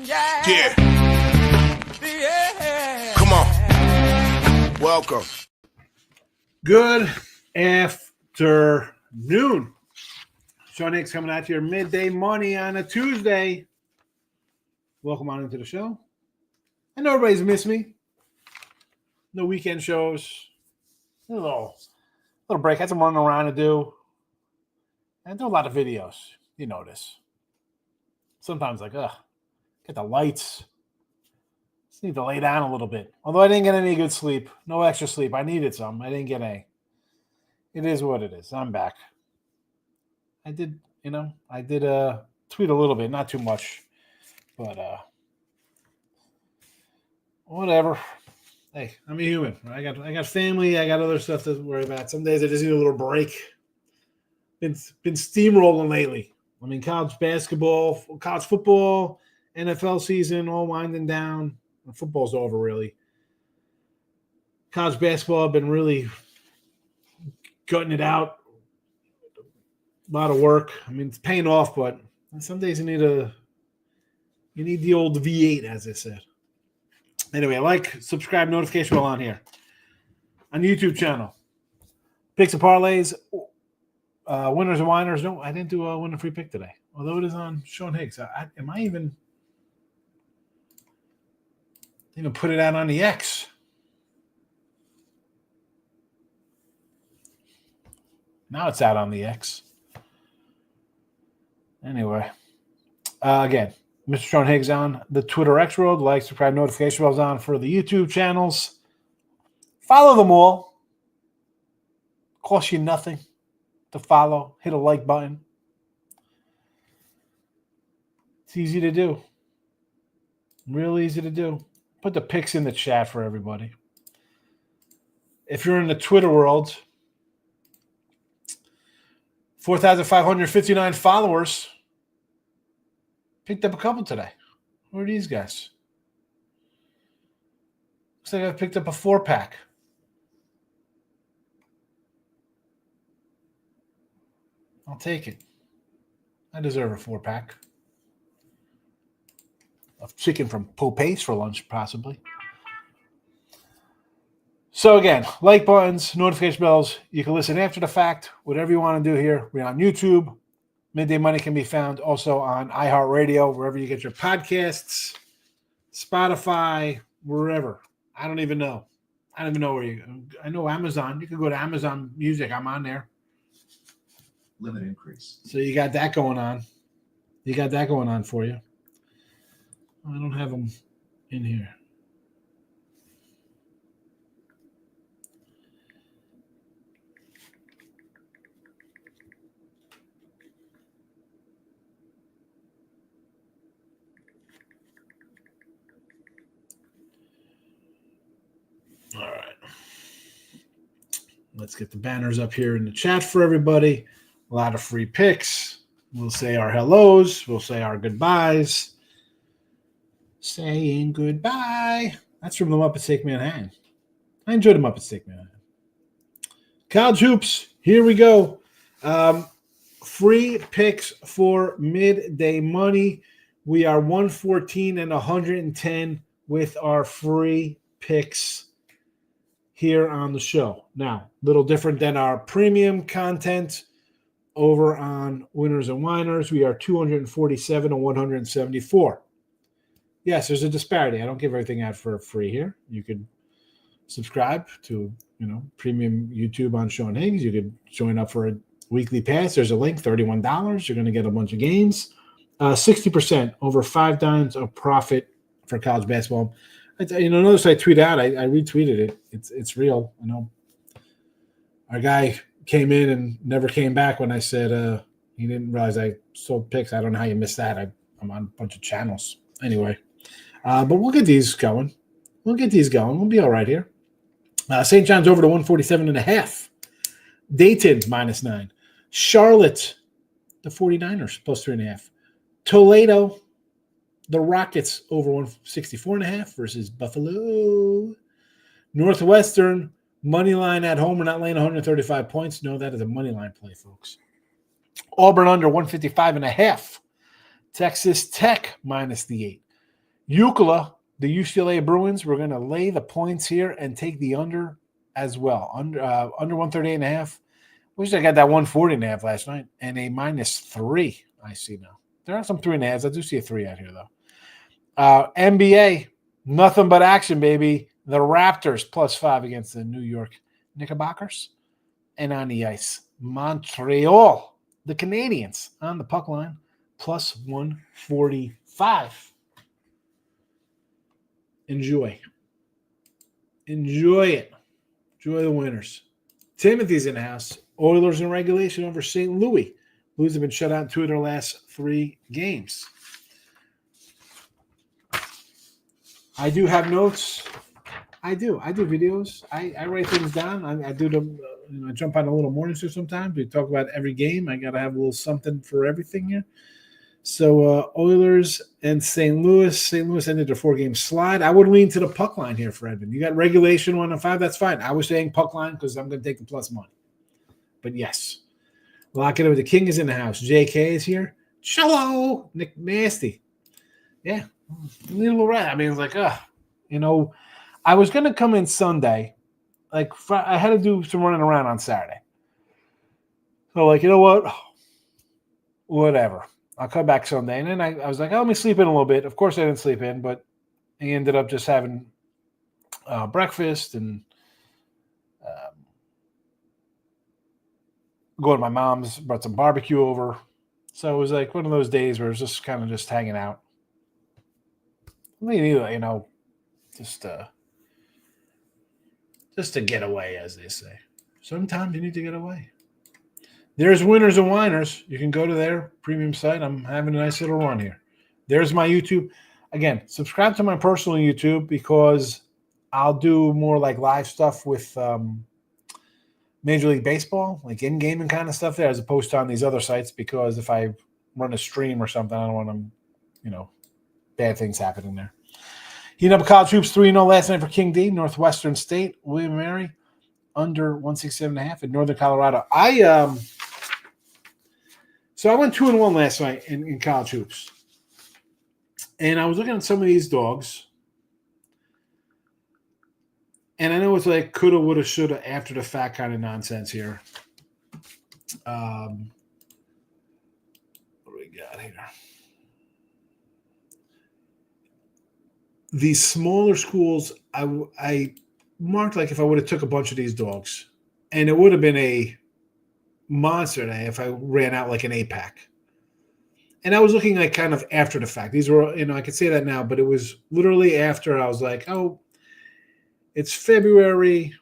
Yeah. Come on. Welcome. Good afternoon. Sean Higgs coming at your midday money on a Tuesday. Welcome on into the show. I know everybody's missed me. No weekend shows. A little break. Had some running around to do. And do a lot of videos. You notice. Sometimes get the lights. Just need to lay down a little bit. Although I didn't get any good sleep. No extra sleep. I needed some. I didn't get any. It is what it is. I'm back. I did tweet a little bit, not too much. But whatever. Hey, I'm a human. I got family, I got other stuff to worry about. Some days I just need a little break. Been steamrolling lately. I mean, college basketball, college football, NFL season all winding down. Football's over, really. College basketball, I've been really gutting it out. A lot of work. I mean, it's paying off, but some days you need the old V8, as they said. Anyway, subscribe, notification bell on here. On the YouTube channel. Picks and parlays, winners and whiners. No, I didn't do a winner free pick today. Although it is on Sean Higgs. Am I even put it out on the X? Now it's out on the X. Anyway. Again, Mr. Sean Higgs on the Twitter X world. Like, subscribe, notification bells on for the YouTube channels. Follow them all. Costs you nothing to follow. Hit a like button. It's easy to do. Real easy to do. Put the pics in the chat for everybody. If you're in the Twitter world, 4,559 followers. Picked up a couple today. Who are these guys? Looks like I picked up a 4-pack. I'll take it. I deserve a 4-pack. Of chicken from Pope's for lunch, possibly. So again, like buttons, notification bells. You can listen after the fact. Whatever you want to do here. We're on YouTube. Midday Money can be found also on iHeartRadio, wherever you get your podcasts, Spotify, wherever. I don't even know. I don't even know where you. I know Amazon. You can go to Amazon Music. I'm on there. Limit increase. So you got that going on. You got that going on for you. I don't have them in here. All right. Let's get the banners up here in the chat for everybody. A lot of free picks. We'll say our hellos. We'll say our goodbyes. Saying goodbye. That's from the Muppets Take Manhattan. I enjoyed the Muppets Take Manhattan. College hoops. Here we go. Free picks for midday money. We are 114 and 110 with our free picks here on the show. Now, a little different than our premium content over on Winners and Whiners. We are 247 and 174. Yes, there's a disparity. I don't give everything out for free here. You could subscribe to, premium YouTube on Sean Higgs. You could join up for a weekly pass. There's a link, $31. You're going to get a bunch of games. 60% over 5 dimes of profit for college basketball. Notice I tweet out. I retweeted it. It's real. I know our guy came in and never came back when I said he didn't realize I sold picks. I don't know how you missed that. I'm on a bunch of channels. Anyway, but we'll get these going. We'll be all right here. St. John's over to 147.5. Dayton -9. Charlotte, the 49ers +3.5. Toledo, the Rockets over 164.5 versus Buffalo. Northwestern, money line at home. We're not laying 135 points. No, that is a money line play, folks. Auburn under 155.5. Texas Tech -8. UCLA, the UCLA Bruins, we're going to lay the points here and take the under as well. Under 138.5. Wish I got that 140.5 last night. And a -3 I see now. There are some 3.5s. I do see a 3 out here, though. NBA, nothing but action, baby. The Raptors +5 against the New York Knickerbockers. And on the ice, Montreal, the Canadiens on the puck line, +145. Enjoy it. Enjoy the winners. Timothy's in the house. Oilers in regulation over St. Louis. Blues have been shut out in 2 of their last 3 games. I do have notes. I do videos. I write things down. I do them. I jump on a little morning show sometimes. We talk about every game. I got to have a little something for everything here. So Oilers and St. Louis. St. Louis ended their 4-game slide. I would lean to the puck line here for Edmund. You got regulation 1-5. That's fine. I was saying puck line because I'm going to take the plus money. But yes, lock it over. The King is in the house. JK is here. Cello. Nick Nasty. Yeah, a little right. I mean, it's like, I was going to come in Sunday. Like, I had to do some running around on Saturday. So, like, you know what? Whatever. I'll come back Sunday. And then I was like, let me sleep in a little bit. Of course, I didn't sleep in, but I ended up just having breakfast and going to my mom's, brought some barbecue over. So it was like one of those days where it was just kind of just hanging out. I mean, just to get away, as they say. Sometimes you need to get away. There's Winners and Winers. You can go to their premium site. I'm having a nice little run here. There's my YouTube. Again, subscribe to my personal YouTube because I'll do more like live stuff with Major League Baseball, like in-game and kind of stuff there, as opposed to on these other sites, because if I run a stream or something, I don't want them, bad things happening there. Heating up college hoops 3-0 last night for King D, Northwestern State, William & Mary, under 167.5 in Northern Colorado. So I went 2-1 last night in college hoops. And I was looking at some of these dogs. And I know it's like coulda, woulda, shoulda, after the fact kind of nonsense here. What do we got here? These smaller schools, I marked like if I would have took a bunch of these dogs, and it would have been a monster day if I ran out like an 8-pack. And I was looking like kind of after the fact. These were, I could say that now, but it was literally after I was like, oh, it's February.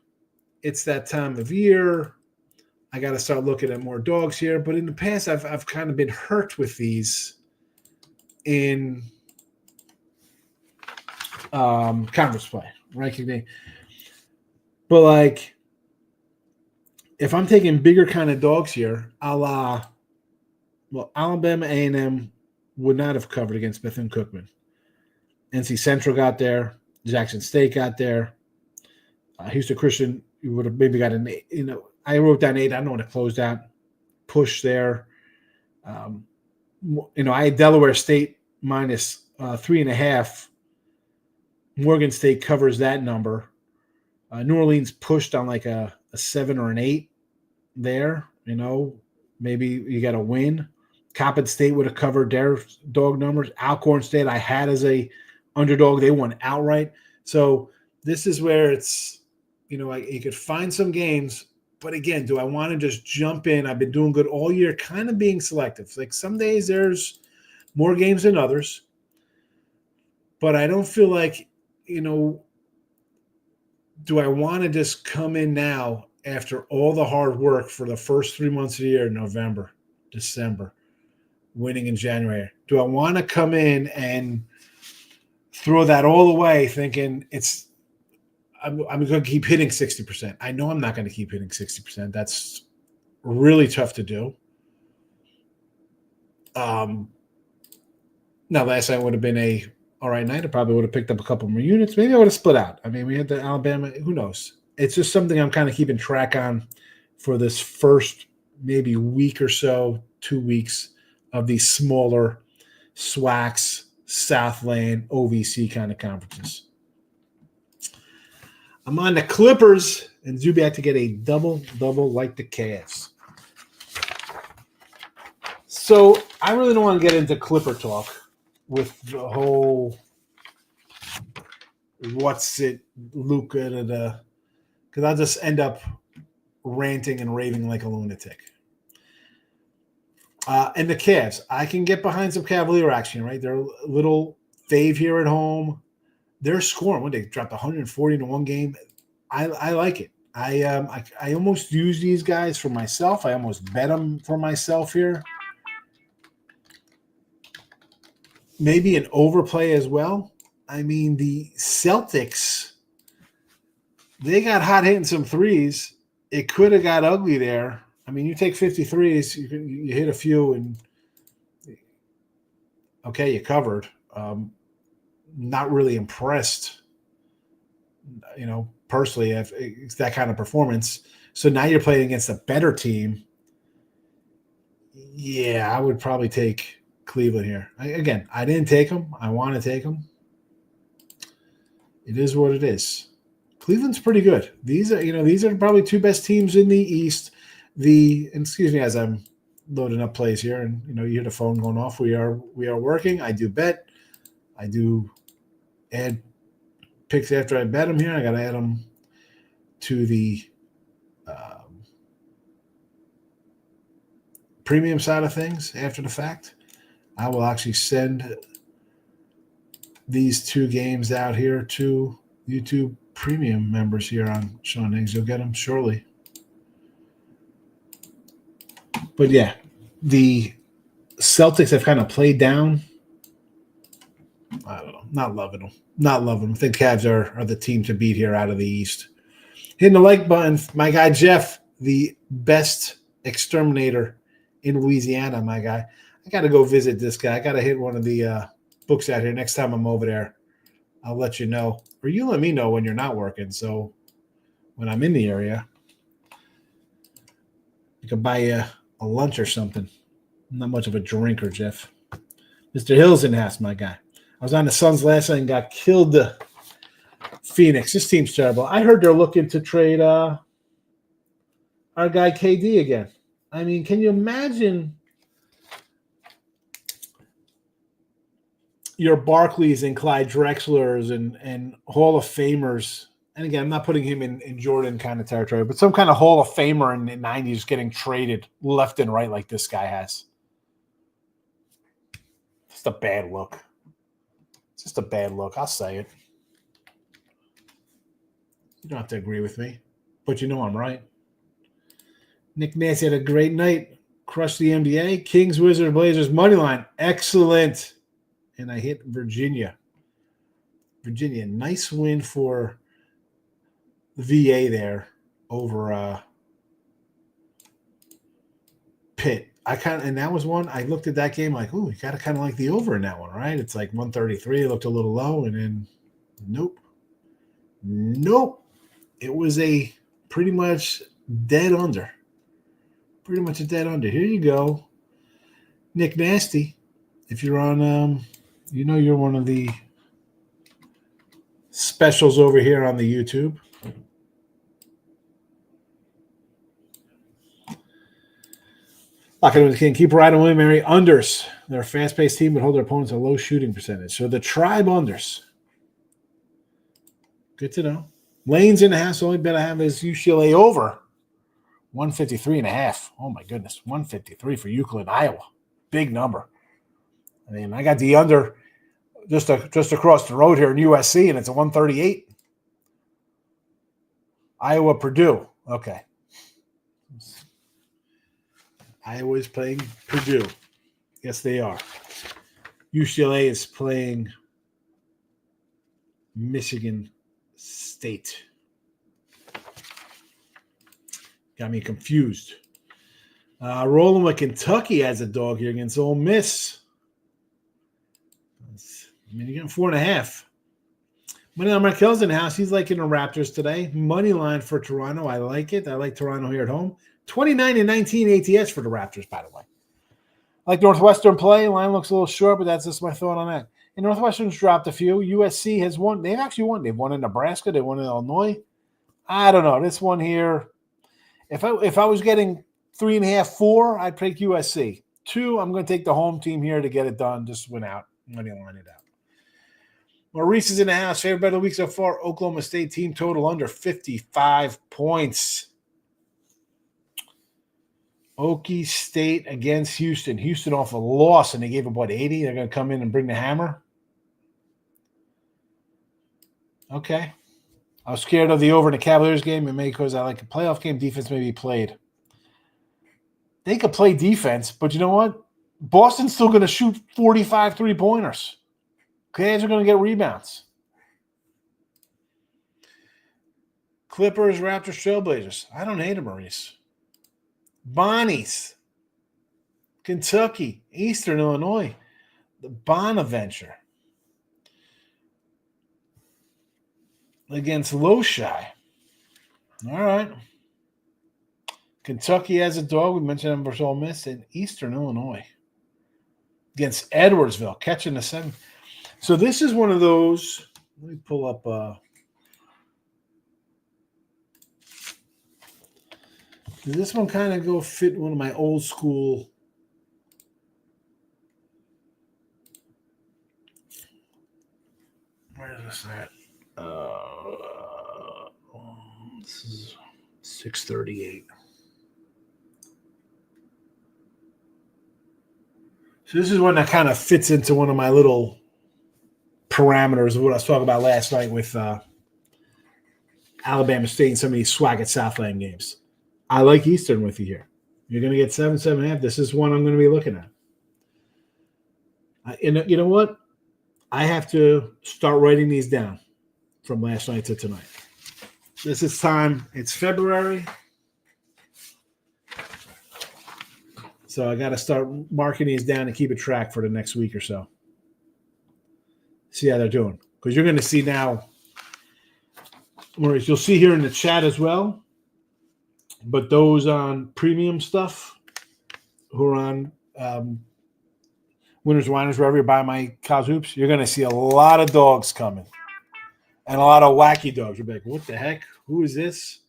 It's that time of year. I got to start looking at more dogs here. But in the past, I've kind of been hurt with these in conference play, right? But like, if I'm taking bigger kind of dogs here, Alabama A&M would not have covered against Bethune-Cookman. NC Central got there. Jackson State got there. Houston Christian, you would have maybe got an 8. I wrote down 8. I don't know when it closed out. Push there. I had Delaware State minus 3.5. Morgan State covers that number. New Orleans pushed on like a 7 or an 8 there. Maybe you got a win. Coppin State would have covered their dog numbers. Alcorn State I had as a underdog. They won outright. So this is where it's, you could find some games. But again, do I want to just jump in? I've been doing good all year, kind of being selective. Like some days there's more games than others. But I don't feel like, do I want to just come in now after all the hard work for the first 3 months of the year, November, December, winning in January? Do I want to come in and throw that all away thinking I'm going to keep hitting 60%? I know I'm not going to keep hitting 60%. That's really tough to do. Now, last night would have been a all right night. I probably would have picked up a couple more units. Maybe I would have split out. I mean, we had the Alabama. Who knows? It's just something I'm kind of keeping track on for this first maybe week or so, 2 weeks of these smaller SWACs, Southland, OVC kind of conferences. I'm on the Clippers, and Zubiak to get a double like the Cavs. So I really don't want to get into Clipper talk with the whole what's it, Luka, because I'll just end up ranting and raving like a lunatic. And the Cavs, I can get behind some Cavalier action, right? They're a little fave here at home. They're scoring. When they dropped 140 in one game, I like it. I almost use these guys for myself. I almost bet them for myself here. Maybe an overplay as well. I mean, the Celtics, they got hot hitting some threes. It could have got ugly there. I mean, you take 53s, you hit a few, and okay, you covered. Not really impressed, personally, if it's that kind of performance. So now you're playing against a better team. Yeah, I would probably take Cleveland here. I didn't take them. I want to take them. It is what it is. Cleveland's pretty good. These are probably two best teams in the East. Excuse me as I'm loading up plays here, and you hear the phone going off. We are working. I do bet. I do add picks after I bet them here. I got to add them to the premium side of things after the fact. I will actually send these two games out here to YouTube premium members here on Sean Higgs. You'll get them shortly. But yeah, the Celtics have kind of played down. I don't know. Not loving them. I think Cavs are the team to beat here out of the East. Hitting the like button. My guy Jeff, the best exterminator in Louisiana, my guy. I got to go visit this guy. I got to hit one of the books out here. Next time I'm over there, I'll let you know. Or you let me know when you're not working. So when I'm in the area, I can buy you a lunch or something. I'm not much of a drinker, Jeff. Mr. Hill's in the house, my guy. I was on the Suns last night and got killed. Phoenix. This team's terrible. I heard they're looking to trade our guy KD again. I mean, can you imagine your Barkleys and Clyde Drexlers and Hall of Famers? And again, I'm not putting him in Jordan kind of territory, but some kind of Hall of Famer in the 90s getting traded left and right like this guy has. Just a bad look. It's just a bad look. I'll say it. You don't have to agree with me, but I'm right. Nick Nasty had a great night. Crushed the NBA. Kings, Wizards, Blazers, money line. Excellent. And I hit Virginia. Nice win for the VA there over Pitt. And that was one I looked at that game like, ooh, you got to kind of like the over in that one, right? It's like 133. It looked a little low, and then nope. It was a pretty much dead under. Pretty much a dead under. Here you go, Nick Nasty. If you're on, you're one of the specials over here on the YouTube. Locking with the King. Keep riding William Mary. Unders. They're a fast-paced team, but hold their opponents a low shooting percentage. So the Tribe unders. Good to know. Lane's in the house. The only bet I have is UCLA over 153.5. Oh, my goodness. 153 for Euclid, Iowa. Big number. I mean, I got the under just across the road here in USC, and it's a 138. Iowa, Purdue. Okay. Iowa's playing Purdue. Yes, they are. UCLA is playing Michigan State. Got me confused. Rolling with Kentucky as a dog here against Ole Miss. You're getting 4.5. Money line Markel's in the house. He's liking the Raptors today. Money line for Toronto. I like it. I like Toronto here at home. 29-19 ATS for the Raptors, by the way. I like Northwestern play. Line looks a little short, but that's just my thought on that. And Northwestern's dropped a few. USC has won. They've actually won. They've won in Nebraska. They won in Illinois. I don't know. This one here, if I was getting 3.5, 4, I'd pick USC. 2, I'm going to take the home team here to get it done. Just win out. Money line it out. Maurice is in the house. Favorite bet of the week so far, Oklahoma State team total under 55 points. Okie State against Houston. Houston off a loss, and they gave up, 80? They're going to come in and bring the hammer? Okay. I was scared of the over in the Cavaliers game, and maybe because I like a playoff game. Defense may be played. They could play defense, but you know what? Boston's still going to shoot 45 three-pointers. Cavs are going to get rebounds. Clippers, Raptors, Trailblazers. I don't hate it, Maurice. Bonnies. Kentucky, Eastern Illinois. The Bonaventure. Against Loshi. All right. Kentucky has a dog. We mentioned them versus Ole Miss. And Eastern Illinois. Against Edwardsville. Catching the 7. So this is one of those. Let me pull up. Does this one kind of go fit one of my old school? Where is this at? This is 638. So this is one that kind of fits into one of my little parameters of what I was talking about last night with Alabama State and some of these swag at Southland games. I like Eastern with you here. You're going to get 7, 7.5. This is one I'm going to be looking at. And you know what? I have to start writing these down from last night to tonight. This is time. It's February. So I got to start marking these down and keep a track for the next week or so. See how they're doing. Because you're going to see now, Maurice, you'll see here in the chat as well. But those on premium stuff who are on Winners, Winers, wherever you buy my College Hoops, you're going to see a lot of dogs coming. And a lot of wacky dogs. You'll be like, what the heck? Who is this?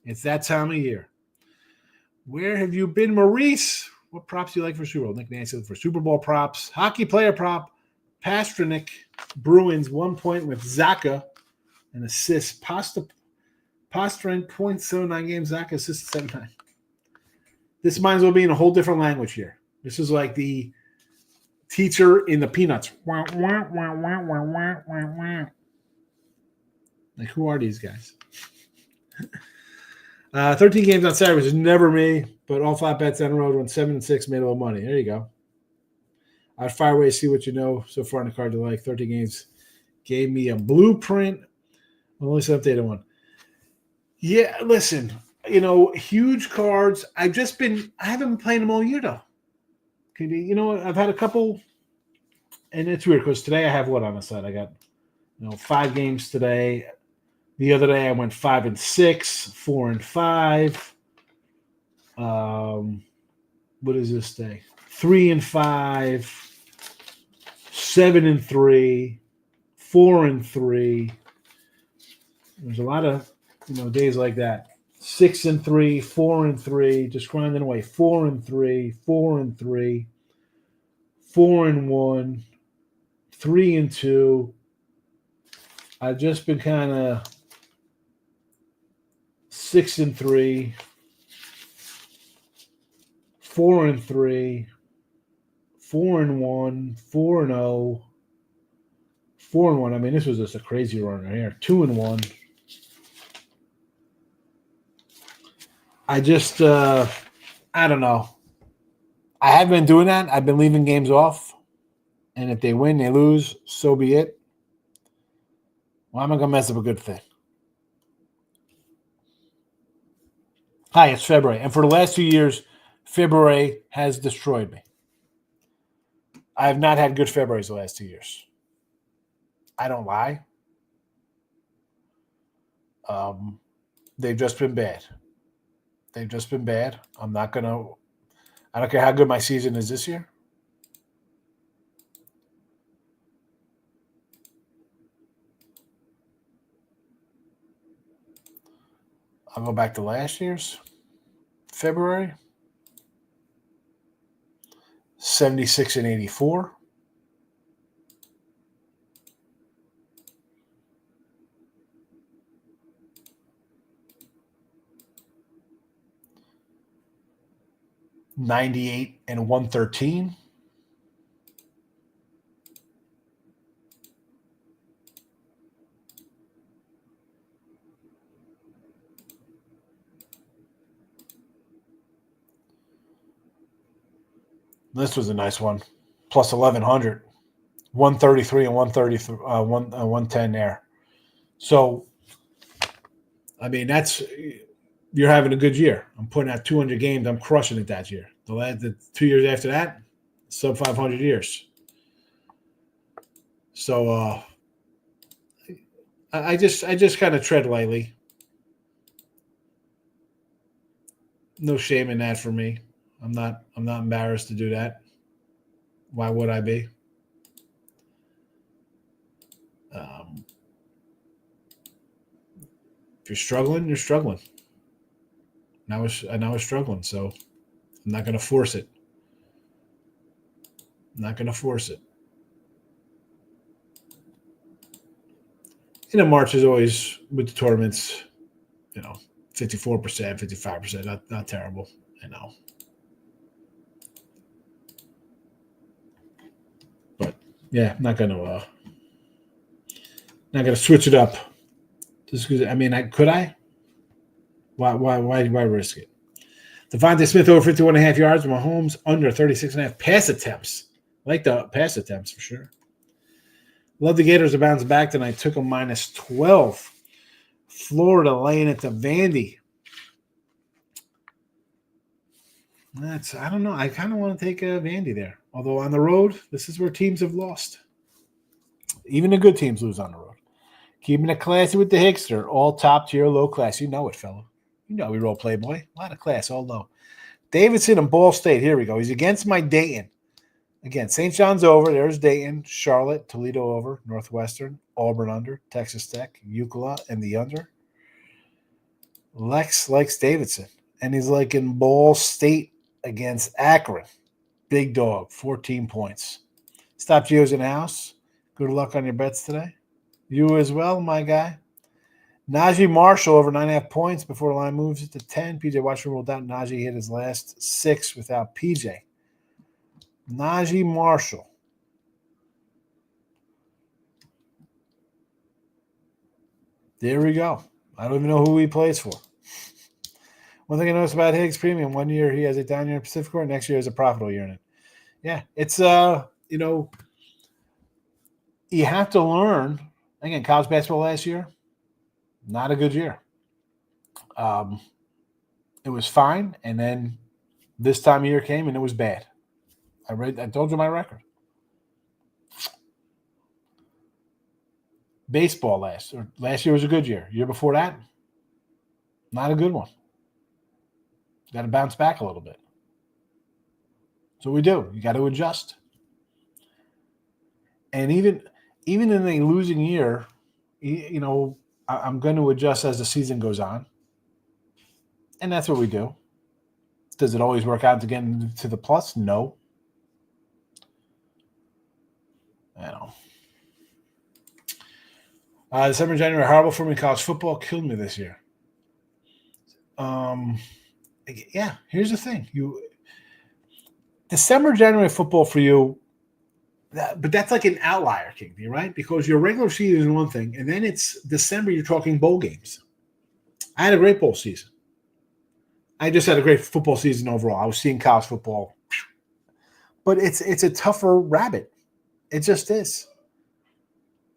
It's that time of year. Where have you been, Maurice? What props do you like for Super Bowl? Nick Nancy for Super Bowl props. Hockey player prop. Pasternak, Bruins, 1 point with Zaka. An assist. Pasternak, 0.79 games. Zaka, assist 7.9. This might as well be in a whole different language here. This is like the teacher in the Peanuts. Like, who are these guys? 13 games on Saturday, which is never me, but all 5 bets on the road, won 7-6, made a little money. There you go. I'd fire away, see what you know so far in the card you like. 13 games gave me a blueprint. Only some updated one. Yeah, listen, huge cards. I haven't been playing them all year, though. I've had a couple, and it's weird because today I have what on the side? I got, 5 games today. The other day I went 5 and 6, 4 and 5. What is this day? 3 and 5, 7 and 3, 4 and 3. There's a lot of days like that. 6 and 3, 4 and 3, just grinding away. 4 and 3, 4 and 3, 4 and 1, 3 and 2. I've just been kind of 6 and 3, 4 and 3, 4 and 1, 4 and 0, 4 and 1. I mean, this was just a crazy run right here. 2 and 1. I just, I don't know. I have been doing that. I've been leaving games off. And if they win, they lose, so be it. Why am I going to mess up a good thing? Hi, it's February. And for the last 2 years, February has destroyed me. I have not had good Februarys the last 2 years. I don't lie. They've just been bad. They've just been bad. I don't care how good my season is this year. I'll go back to last year's February. 76 and 84. $98 and 113. This was a nice one. Plus 1,100. 133 and 133, 110 there. So, I mean, you're having a good year. I'm putting out 200 games. I'm crushing it that year. The 2 years after that, sub 500 years. So, I just kind of tread lightly. No shame in that for me. I'm not embarrassed to do that. Why would I be? If you're struggling, you're struggling. And I was struggling, so I'm not going to force it. I'm not going to force it. March is always, with the tournaments, 54%, 55%, not terrible, But yeah, not gonna switch it up. Just because, could I? Why risk it? Devontae Smith over 51.5 yards. Mahomes under 36.5 pass attempts. I like the pass attempts for sure. Love the Gators to bounce back tonight. Took them minus 12. Florida laying it to Vandy. I don't know. I kind of want to take Vandy there. Although on the road, this is where teams have lost. Even the good teams lose on the road. Keeping it classy with the Higgs. They're all top tier, low class. You know it, fella. You know we roll Playboy. A lot of class, all low. Davidson and Ball State. Here we go. He's against my Dayton. Again, St. John's over. There's Dayton. Charlotte, Toledo over. Northwestern, Auburn under. Texas Tech, UCLA, and the under. Lex likes Davidson. And he's liking Ball State against Akron. Big dog, 14 points. Stop Geo's in the house. Good luck on your bets today. You as well, my guy. Najee Marshall over 9.5 points before the line moves it to 10. PJ Washington rolled out. Najee hit his last 6 without PJ. Najee Marshall. There we go. I don't even know who he plays for. One thing I noticed about Higgs Premium, 1 year he has a down year in Pacific Core, next year is a profitable year in it. Yeah, it's, you have to learn. Again, college basketball last year, not a good year. It was fine, and then this time of year came, and it was bad. I told you my record. Baseball last year was a good year. Year before that, not a good one. Got to bounce back a little bit. So we do. You got to adjust. And even in a losing year, I'm going to adjust as the season goes on. And that's what we do. Does it always work out to get into the plus? No. December, January, horrible for me. College football killed me this year. Yeah, here's the thing. December, January football for you, but that's like an outlier, King, right? Because your regular season is one thing, and then it's December, you're talking bowl games. I had a great bowl season. I just had a great football season overall. I was seeing college football. But it's a tougher rabbit. It just is.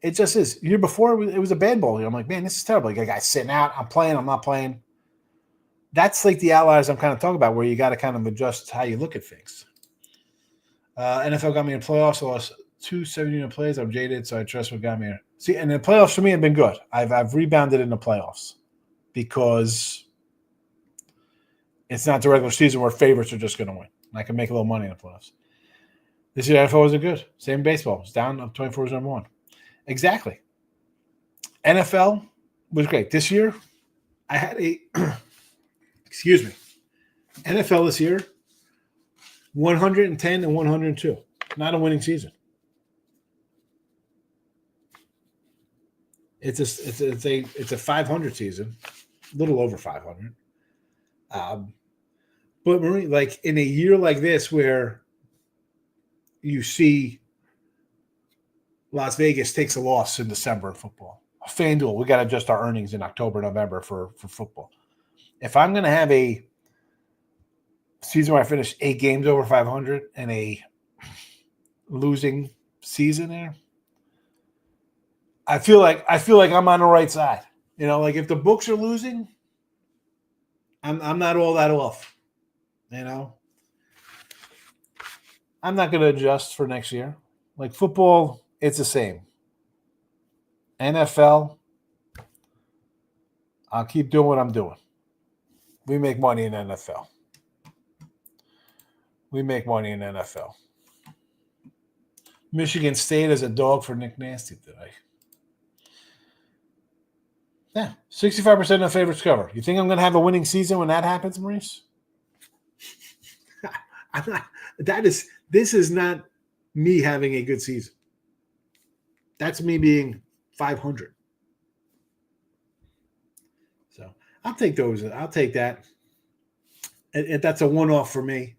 It just is. Year before, it was a bad bowl year. I'm like, man, this is terrible. You got guys sitting out. I'm playing. I'm not playing. That's like the outliers I'm kind of talking about, where you got to kind of adjust how you look at things. NFL got me in playoffs. I lost 2 7-unit plays. I'm jaded, so I trust what got me here. See, and the playoffs for me have been good. I've rebounded in the playoffs because it's not the regular season where favorites are just going to win. And I can make a little money in the playoffs. This year, NFL wasn't good. Same baseball. It's down up 24 is number 1. Exactly. NFL was great. This year, I had a excuse me, NFL this year, 110 and 102. Not a winning season. It's a 500 season, a little over 500. But Marie, like in a year like this where you see Las Vegas takes a loss in December in football, FanDuel, we got to adjust our earnings in October, November for football. If I'm going to have a season where I finish 8 games over 500 and a losing season there, I feel like I'm on the right side. You know, like if the books are losing, I'm not all that off. You know, I'm not going to adjust for next year. Like football, it's the same. NFL, I'll keep doing what I'm doing. We make money in NFL. We make money in NFL. Michigan State is a dog for Nick Nasty today. Yeah, 65% of favorites cover. You think I'm going to have a winning season when that happens, Maurice? I'm not. This is not me having a good season. That's me being 500. So I'll take those. I'll take that. And that's a one-off for me.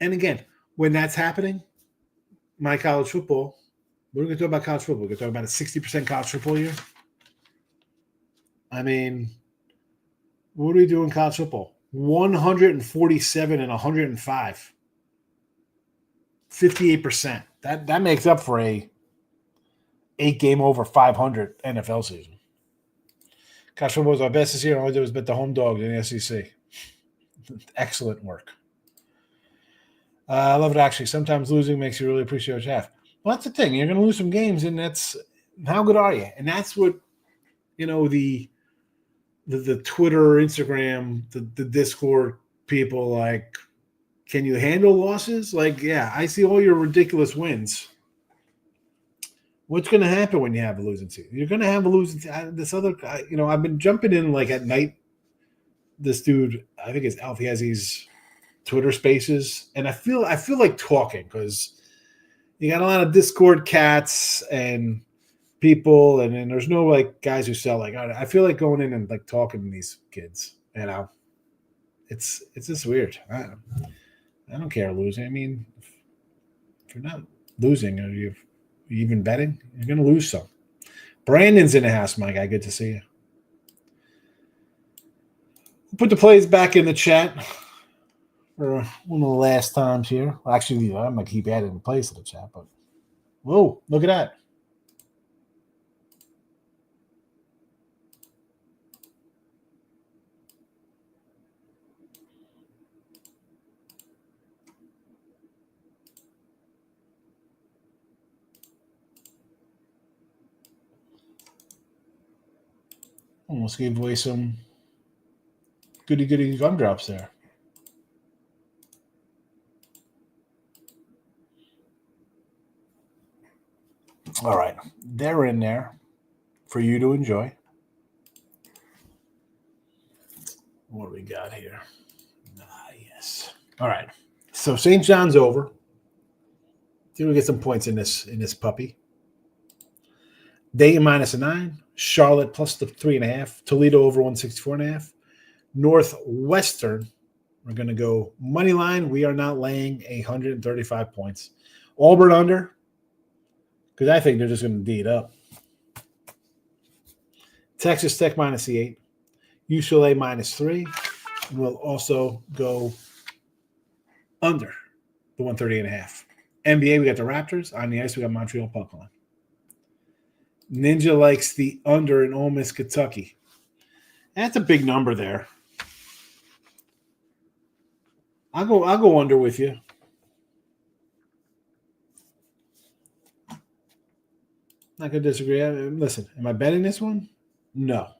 And again, when that's happening, my college football, we're going to talk about college football. We're going to talk about a 60% college football year. I mean, what do we do in college football? 147 and 105. 58%. That makes up for a 8-game over 500 NFL season. College football was our best this year. All I did was bet the home dog in the SEC. Excellent work. I love it, actually. Sometimes losing makes you really appreciate what you have. Well, that's the thing. You're going to lose some games, and that's how good are you? And that's what, you know, the Twitter, Instagram, the Discord people, like, can you handle losses? Like, yeah, I see all your ridiculous wins. What's going to happen when you have a losing season? You're going to have a losing season. This other guy, you know, I've been jumping in like at night. This dude, I think it's Alf, he has these Twitter spaces, and I feel like talking because you got a lot of Discord cats and people, and then there's no like guys who sell. Like, I feel like going in and like talking to these kids. You know, it's just weird. I don't care losing. I mean, if you're not losing, are you even betting? You're gonna lose some. Brandon's in the house, my guy. Good to see you. Put the plays back in the chat for one of the last times here. Well, actually, I'm gonna keep adding plays to the chat, but whoa, look at that. Almost gave away some goody gumdrops there. All right. They're in there for you to enjoy. What do we got here? Yes. All right. So St. John's over. See if we get some points in this puppy. Dayton -9. Charlotte plus the 3.5. Toledo over 164.5. Northwestern, we're going to go money line. We are not laying 135 points. Auburn under, because I think they're just going to D it up. Texas Tech -8. UCLA -3. We'll also go under the 138.5. NBA, we got the Raptors. On the ice, we got Montreal puck line. Ninja likes the under in Ole Miss, Kentucky. That's a big number there. I'll go under with you. Not gonna disagree. Listen, am I betting this one? No.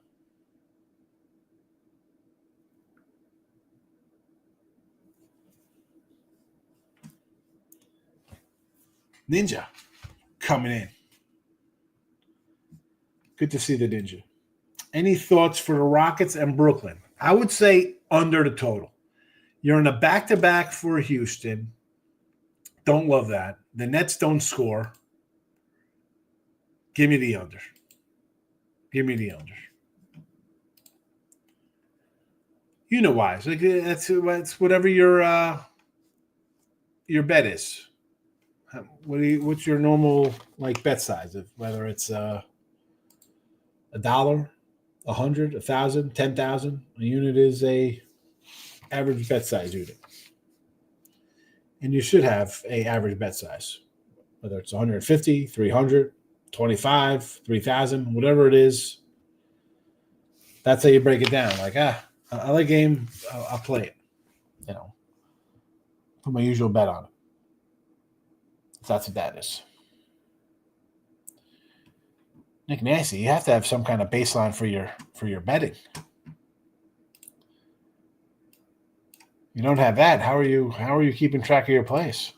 Ninja coming in. Good to see the Ninja. Any thoughts for the Rockets and Brooklyn? I would say under the total. You're in a back-to-back for Houston. Don't love that. The Nets don't score. Give me the under. Give me the under. You know why? So that's whatever your bet is. What's your normal bet size? Whether it's $1, 100, 1,000, 10,000. A unit is a average bet size unit, and you should have a average bet size, whether it's 150, 300, 25, 3,000, whatever it is. That's how you break it down. I like a game, I'll play it. Put my usual bet on it. So that's what that is. Nick Nasty, you have to have some kind of baseline for your betting. You don't have that. How are you keeping track of your plays?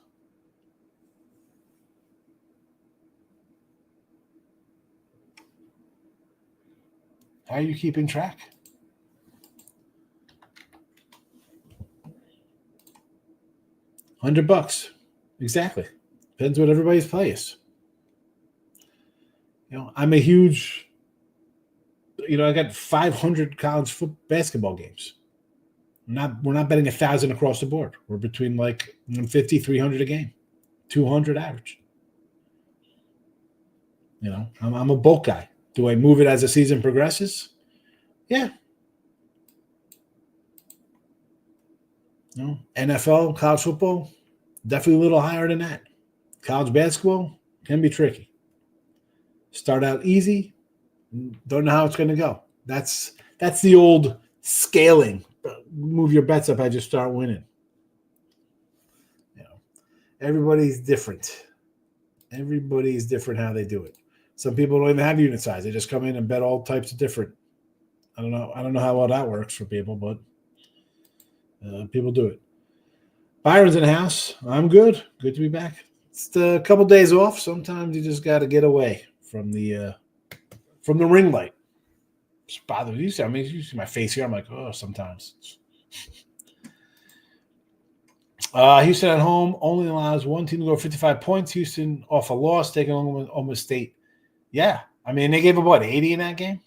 How are you keeping track? $100. Exactly. Depends what everybody's play is. I'm a huge, I got 500 college basketball games. We're not betting 1,000 across the board. We're between 150, 300 a game, 200 average. I'm a bulk guy. Do I move it as the season progresses? Yeah. NFL, college football, definitely a little higher than that. College basketball can be tricky. Start out easy, don't know how it's going to go. That's the old scaling. Move your bets up as you start winning. Everybody's different. Everybody's different how they do it. Some people don't even have unit size. They just come in and bet all types of different. I don't know how well that works for people, but people do it. Byron's in the house. I'm good. Good to be back. It's a couple days off. Sometimes you just got to get away from the ring light. It's bothering you. You see my face here. I'm like, oh, sometimes. Houston at home only allows one team to go 55 points. Houston off a loss, taking on Oklahoma State. Yeah. They gave up, 80 in that game?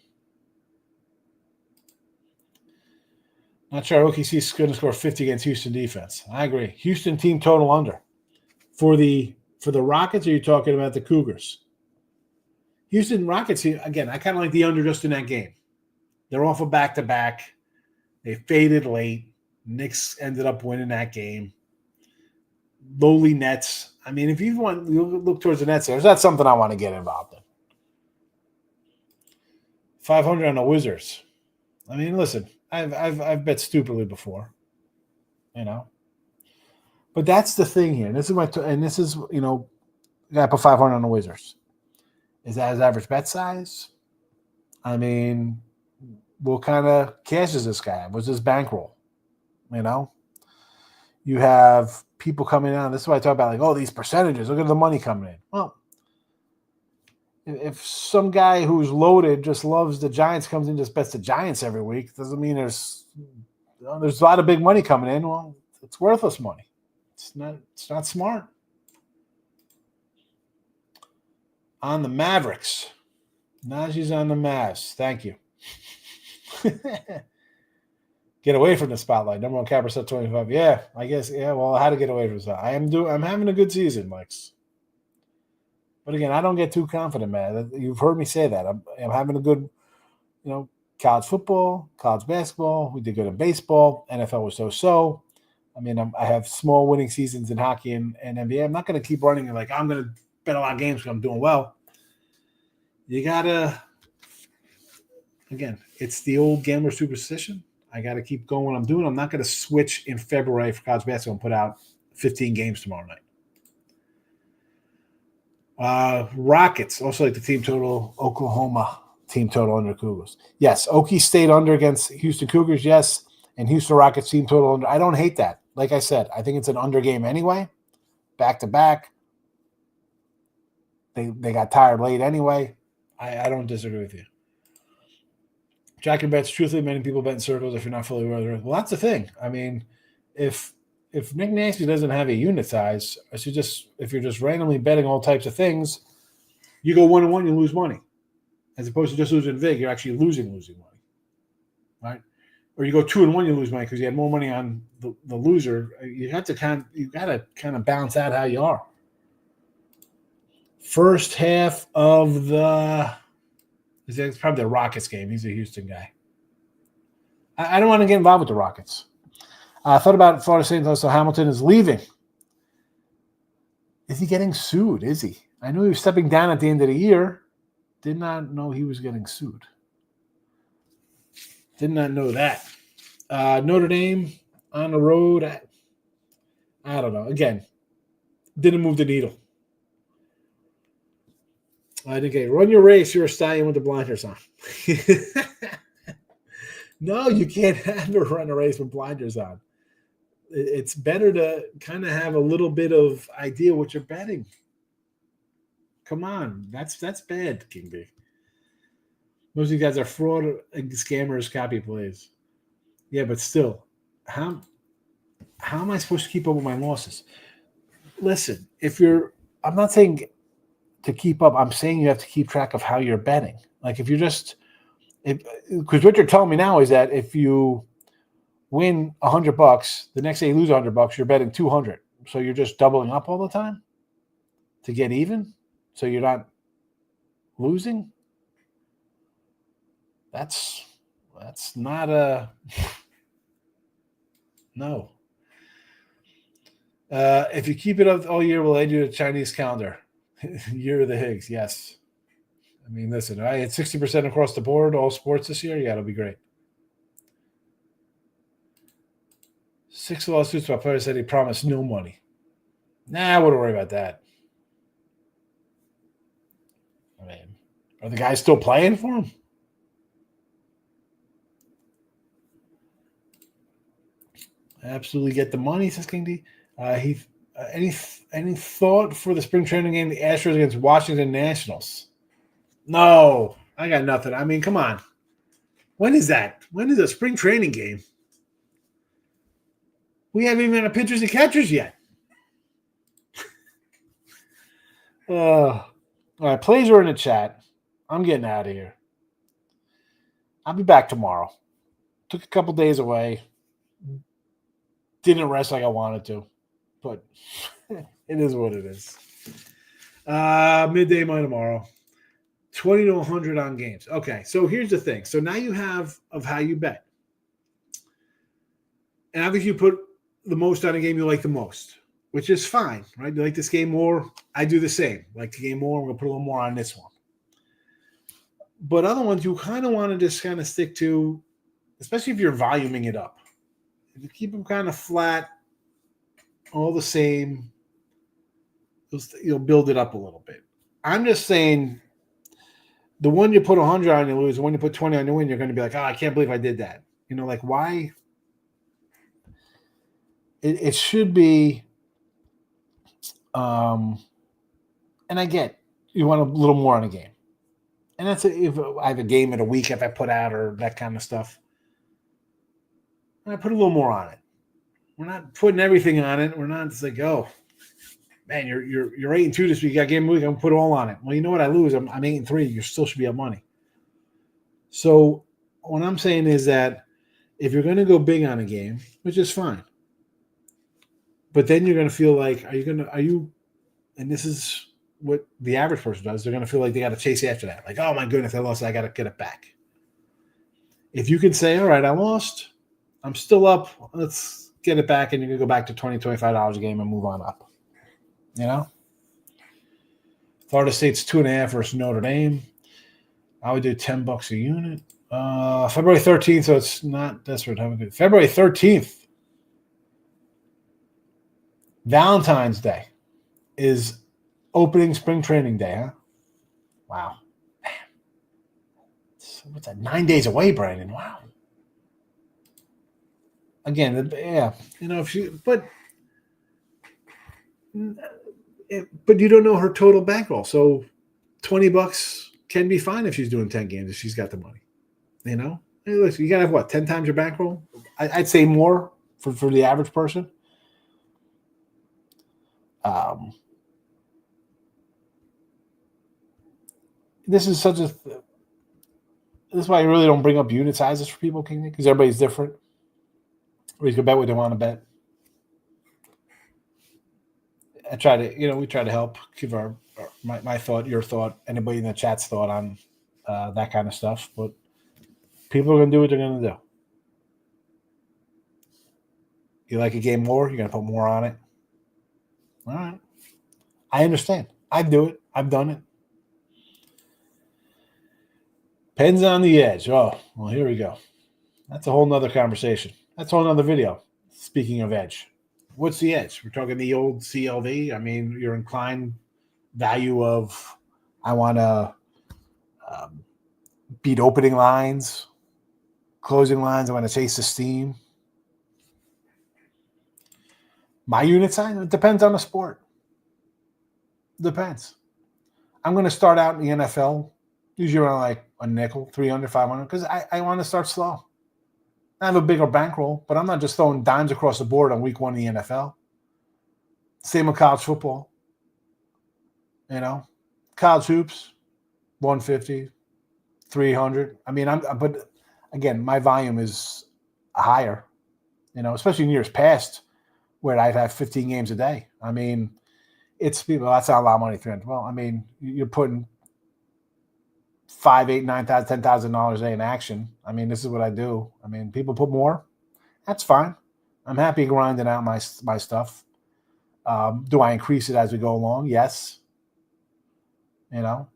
Not sure OKC is going to score 50 against Houston defense. I agree. Houston team total under. For the Rockets, or are you talking about the Cougars? Houston Rockets, again, I kind of like the under just in that game. They're off a back-to-back. They faded late. Knicks ended up winning that game. Lowly Nets. If you look towards the Nets, there's not something I want to get involved in. 500 on the Wizards. Listen, I've bet stupidly before, But that's the thing here. And this is I put 500 on the Wizards. Is that his average bet size? What kind of cash does this guy have? What's his bankroll? You have people coming in. This is what I talk about, these percentages. Look at the money coming in. Well, if some guy who's loaded just loves the Giants comes in just bets the Giants every week, doesn't mean there's a lot of big money coming in. Well, it's worthless money. It's not smart. On the Mavericks. Najee's on the Mavs. Thank you. Get away from the spotlight. Number one capper set 25. Yeah, I guess. Yeah, well, how to get away from that? I'm having a good season, Mike's. But again, I don't get too confident, man. You've heard me say that. I'm having a good, college football, college basketball. We did good in baseball. NFL was so-so. I have small winning seasons in hockey and NBA. I'm not going to keep running I'm going to bet a lot of games because I'm doing well. You got to, again, it's the old gambler superstition. I got to keep going what I'm doing. I'm not going to switch in February for college basketball and put out 15 games tomorrow night. Rockets, also like the team total, Oklahoma team total under Cougars. Yes, Okie stayed under against Houston Cougars, yes, and Houston Rockets team total under. I don't hate that. Like I said, I think it's an under game anyway. Back-to-back. They got tired late anyway. I don't disagree with you. Tracking bets, truthfully, many people bet in circles if you're not fully aware of the risk. Well, that's the thing. I mean, if Nick Nasty doesn't have a unit size, if you're just randomly betting all types of things, you go 1-1, you lose money. As opposed to just losing vig, you're actually losing money. Right? Or you go 2-1, you lose money because you had more money on the loser. You got to kind of balance out how you are. First half of it's probably the Rockets game. He's a Houston guy. I don't want to get involved with the Rockets. I thought about Florida State, so Hamilton is leaving. Is he getting sued? Is he? I knew he was stepping down at the end of the year. Did not know he was getting sued. Did not know that. Notre Dame on the road. I don't know. Again, didn't move the needle. I think, run your race. You're a stallion with the blinders on. No, you can't have to run a race with blinders on. It's better to kind of have a little bit of idea what you're betting. Come on. That's bad, King B. Most of you guys are fraud, scammers, copy plays. Yeah, but still, how am I supposed to keep up with my losses? Listen, I'm not saying to keep up. I'm saying you have to keep track of how you're betting. Like because what you're telling me now is that if you win $100, the next day you lose $100, you're betting 200. So you're just doubling up all the time to get even. So you're not losing. That's not a no. If you keep it up all year, we'll add you to the Chinese calendar. Year of the Higgs, yes. I mean, listen, I had 60% across the board, all sports this year. Yeah, it'll be great. 6 lawsuits by players said he promised no money. Nah, I wouldn't worry about that. I mean, are the guys still playing for him? Absolutely get the money, says King D. Any thought for the spring training game, the Astros against Washington Nationals? No, I got nothing. I mean, come on. When is that? When is a spring training game? We haven't even had pitchers and catchers yet. All right, plays are in the chat. I'm getting out of here. I'll be back tomorrow. Took a couple days away. Didn't rest like I wanted to, but it is what it is. Midday my tomorrow. 20 to 100 on games. Okay, so here's the thing. So now you have of how you bet. And obviously you put the most on a game you like the most, which is fine, right? You like this game more. I do the same. Like the game more. I'm going to put a little more on this one. But other ones you kind of want to just kind of stick to, especially if you're voluming it up. If you keep them kind of flat, all the same, you'll build it up a little bit. I'm just saying the one you put 100 on, you lose. The one you put 20 on, you win, you're going to be like, oh, I can't believe I did that. You know, like why? It should be, and I get you want a little more on a game. And that's if I have a game in a week if I put out or that kind of stuff. And I put a little more on it. We're not putting everything on it. We're not just like, oh, man, you're 8-2 this week. You got game of the week. I'm gonna put it all on it. Well, you know what? I lose. I'm 8-3. You still should be up money. So what I'm saying is that if you're going to go big on a game, which is fine, but then you're going to feel like, and this is what the average person does. They're going to feel like they got to chase after that. Like, oh my goodness, I lost. I got to get it back. If you can say, all right, I lost. I'm still up. Let's get it back. And you're going to go back to $20, $25 a game and move on up. You know? Florida State's 2.5 versus Notre Dame. I would do $10 a unit. February 13th, so it's not desperate. February 13th, Valentine's Day is opening spring training day, huh? Wow. Man. What's that? 9 days away, Brandon. Wow. Again, yeah, but you don't know her total bankroll. So $20 can be fine if she's doing 10 games if she's got the money. You know, Hey, listen, you got to have what, 10 times your bankroll? I'd say more for the average person. This is such a. This is why I really don't bring up unit sizes for people, King, because everybody's different. Everybody's gonna bet what they want to bet. I try to, we try to help give my thought, your thought, anybody in the chat's thought on that kind of stuff. But people are gonna do what they're gonna do. You like a game more, you're gonna put more on it. All right, I understand. I do it. I've done it. Pens on the edge. Oh, well, here we go. That's a whole nother conversation. That's a whole nother video. Speaking of edge, what's the edge? We're talking the old CLV. I mean, your inclined value of I want to beat opening lines, closing lines. I want to chase the steam. My unit size, it depends on the sport. Depends. I'm going to start out in the NFL, usually around like a nickel, 300, 500, because I want to start slow. I have a bigger bankroll, but I'm not just throwing dimes across the board on week 1 in the NFL. Same with college football. College hoops, 150, 300. I mean, but again, my volume is higher, especially in years past where I'd have 15 games a day. I mean, it's people, that's not a lot of money, 300. Well, I mean, you're putting $5,000, $8,000, $9,000, $10,000 a day in action. I mean, this is what I do. I mean, people put more. That's fine. I'm happy grinding out my stuff. Do I increase it as we go along? Yes. I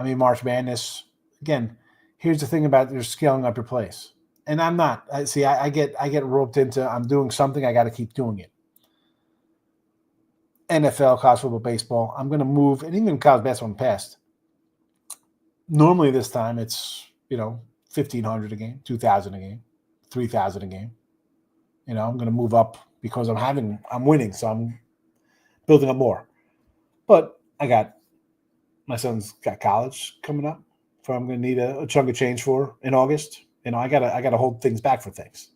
mean, March Madness. Again, here's the thing about you're scaling up your plays, and I'm not. I get roped into. I'm doing something. I got to keep doing it. NFL, college football, baseball. I'm going to move, and even college basketball in the past. Normally, this time it's 1,500 a game, 2,000 a game, 3,000 a game. I'm going to move up because I'm winning, so I'm building up more. But my son's got college coming up, so I'm going to need a chunk of change for in August. I gotta hold things back for things.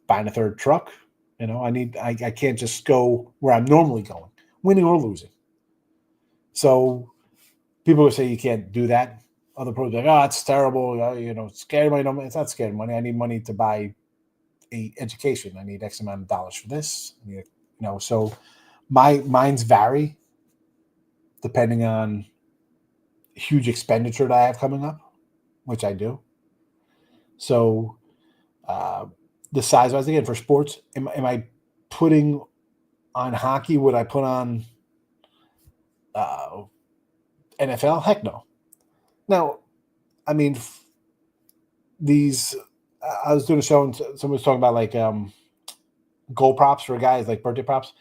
Buying a third truck. I can't just go where I'm normally going, winning or losing. So people will say you can't do that. Other pros are like, oh, it's terrible. Scary money. It's not scary money. I need money to buy a education. I need X amount of dollars for this. So mine's vary depending on huge expenditure that I have coming up, which I do. So the size-wise, again, for sports, am I putting on hockey what I put on NFL? Heck no. Now, I mean, I was doing a show and someone was talking about like goal props for guys, like birthday props.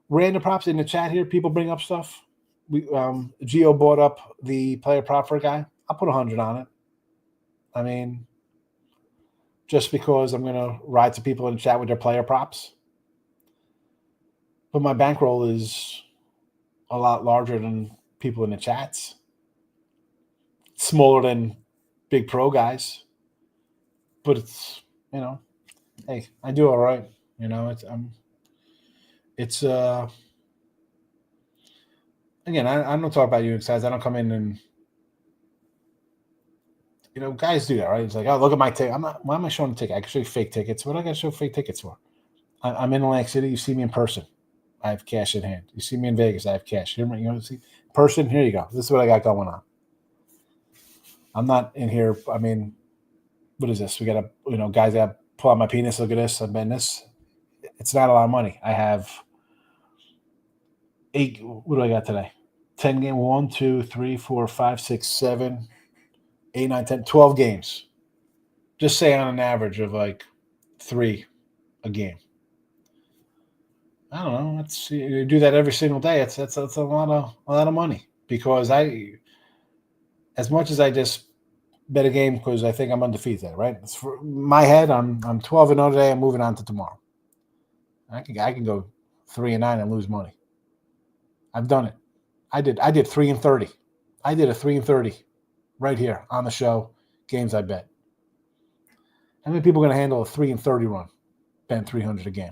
Random props in the chat here, people bring up stuff. Gio bought up the player prop for a guy. I'll put 100 on it. I mean, just because I'm going to ride to people in the chat with their player props. But my bankroll is a lot larger than people in the chats. Smaller than big pro guys. But it's, hey, I do all right. Again, I don't talk about unit size. I don't come in and, guys do that, right? It's like, oh, look at my ticket. Why am I showing a ticket? I can show you fake tickets. What do I got to show fake tickets for? I'm in Atlantic City. You see me in person. I have cash in hand. You see me in Vegas. I have cash. See person. Here you go. This is what I got going on. I'm not in here. I mean, what is this? We got to, guys that pull out my penis. Look at this. I've been this. It's not a lot of money. I have 8. What do I got today? 10 games. 1, 2, 3, 4, 5, 6, 7, 8, 9, 10, 12 games. Just say on an average of like 3 a game. I don't know. You do that every single day. That's a lot of money because as much as I just bet a game because I think I'm undefeated, right? It's for my head. I'm 12-0 today. I'm moving on to tomorrow. I can go 3-9 and lose money. I've done it. I did 3-30. I did a 3-30 right here on the show. games I bet. How many people are going to handle a 3-30 run? Bet 300 a game.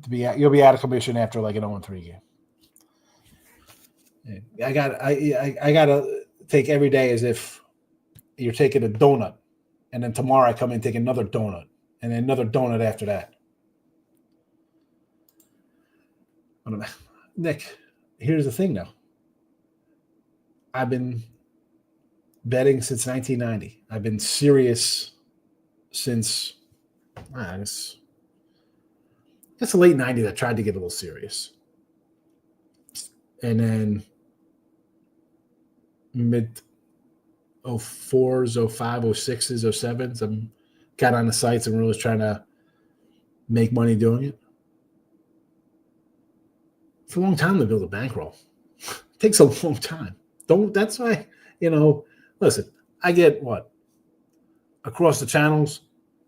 You'll be out of commission after like an 0-3 game. I gotta take every day as if you're taking a donut, and then tomorrow I come in and take another donut, and then another donut after that. Nick, here's the thing though. I've been betting since 1990. I've been serious since I guess the late 90s. I tried to get a little serious. And then mid 04s, 05, 06s, 07s, I got on the sites and really was trying to make money doing it. It's a long time to build a bankroll. It takes a long time. That's why, listen, I get what? Across the channels,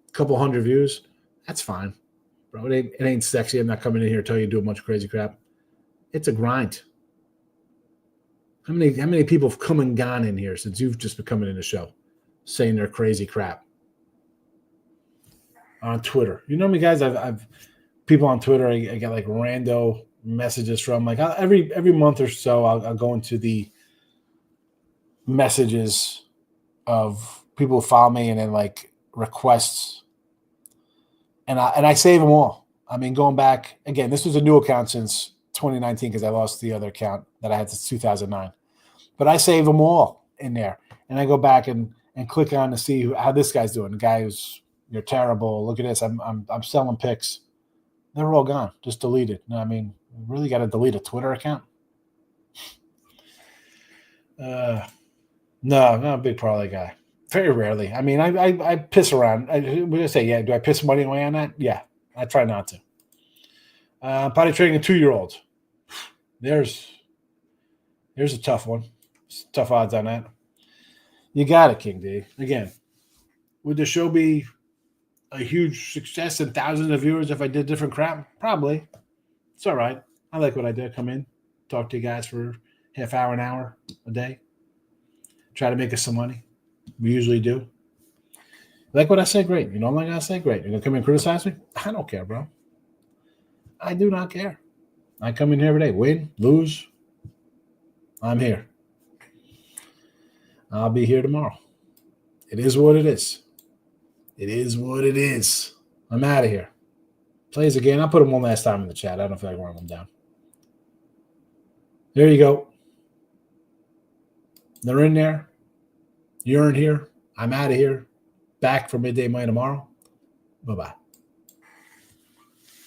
a couple hundred views. That's fine. Bro, it ain't sexy. I'm not coming in here to tell you to do a bunch of crazy crap. It's a grind. How many people have come and gone in here since you've just been coming in the show saying they're crazy crap? On Twitter. You know me, guys, I've people on Twitter I get like rando messages from. Like every month or so I'll go into the messages of people who follow me and then like requests. And I save them all. I mean, going back, again, this was a new account since 2019 because I lost the other account that I had since 2009. But I save them all in there. And I go back and click on to see how this guy's doing. The guy who's, you're terrible. Look at this. I'm selling picks. They're all gone. Just deleted. I mean, really got to delete a Twitter account? No, I'm not a big parlay guy. Very rarely. I mean, I piss around. Would I say, yeah, do I piss money away on that? Yeah, I try not to. Potty trading a 2-year-old. There's a tough one. It's tough odds on that. You got it, King D. Again, would the show be a huge success and thousands of viewers if I did different crap? Probably. It's all right. I like what I did. Come in, talk to you guys for half hour, an hour a day. Try to make us some money. We usually do. You like what I say? Great. You don't like what I say? Great. You're going to come in and criticize me? I don't care, bro. I do not care. I come in here every day. Win, lose. I'm here. I'll be here tomorrow. It is what it is. It is what it is. I'm out of here. Plays again. I'll put them one last time in the chat. I don't feel like running them down. There you go. They're in there. You're in here. I'm out of here. Back for midday money tomorrow. Bye-bye.